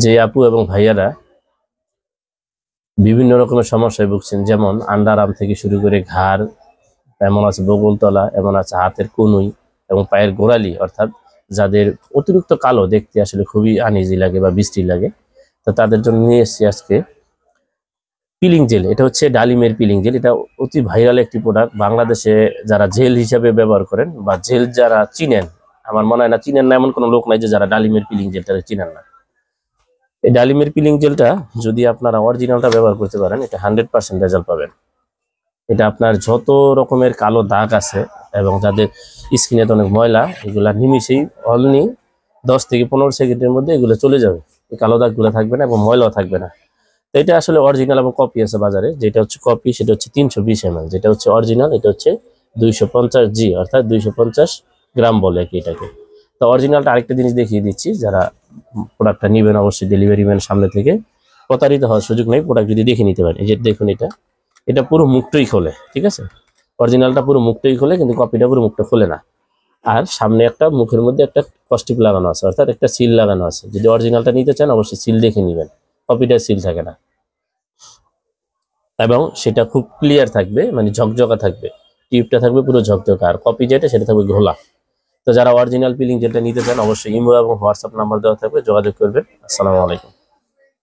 যে আপু এবং ভাইয়ারা বিভিন্ন রকমের সমস্যায় ভুগছেন, যেমন আন্ডার আর্ম থেকে শুরু করে ঘাড়, এমন আছে বগলতলা, এমন আছে হাতের কনুই এবং পায়ের গোড়ালি, অর্থাৎ যাদের অতিরিক্ত কালো দেখতে আসলে খুবই আনইজি লাগে বা বৃষ্টি লাগে, তো তাদের জন্য নিয়ে এসেছি আজকে পিলিং জেল। এটা হচ্ছে ডালিমের পিলিং জেল। এটা অতি ভাইরাল একটি প্রোডাক্ট। বাংলাদেশে যারা জেল হিসাবে ব্যবহার করেন বা জেল যারা চিনেন, আমার মনে হয় না চিনেন না এমন কোনো লোক নাই যে যারা ডালিমের পিলিং জেলটা চিনেন না। এই ডালিমের পিলিং জেলটা যদি আপনারা অরিজিনালটা ব্যবহার করতে পারেন, এটা 100% রেজাল্ট পাবেন। এটা আপনার যত রকমের কালো দাগ আছে এবং যাদের স্কিনে অনেক ময়লা, এগুলা নিমিশেই অনলি 10 থেকে 15 সেকেন্ডের মধ্যে এগুলো চলে যাবে। এই কালো দাগগুলো থাকবে না এবং ময়লাও থাকবে না। তো এটা আসলে অরিজিনাল এবং কপি আছে বাজারে। যেটা হচ্ছে কপি সেটা হচ্ছে 320 ml, যেটা হচ্ছে অরিজিনাল এটা হচ্ছে 250 g, অর্থাৎ 250 গ্রাম বলে কি এটাকে। তো অরিজিনালটা আরেকটা জিনিস দেখিয়ে দিচ্ছি, যারা প্রোডাক্টটা নেবেন অবশ্যই ডেলিভারি ম্যান সামনে থেকে প্রতারিত হওয়ার সুযোগ নেই। প্রোডাক্ট যদি দেখে নিতে পারেন, এই যে দেখুন এটা পুরো মুখটাই খোলে, ঠিক আছে। অরিজিনালটা পুরো মুখটাই খোলে, কিন্তু কপিটা পুরো মুখটা খোলে না। আর সামনে একটা মুখের মধ্যে একটা কস্টিপ লাগানো আছে, অর্থাৎ একটা সিল লাগানো আছে। যদি অরিজিনালটা নিতে চান অবশ্যই সিল দেখে নেবেন, কপিটা সিল থাকে না এবং সেটা খুব ক্লিয়ার থাকবে, মানে ঝকঝকা থাকবে। টিউবটা থাকবে পুরো ঝকঝকা, আর কপি যেটা সেটা থাকবে ঘোলা। তো যারা অরিজিনাল পিলিং যেটা নিতে চান অবশ্যই ইমো এবং হোয়াটসঅ্যাপ নাম্বার দেওয়া থাকবে, যোগাযোগ করবেন। আসসালামু আলাইকুম।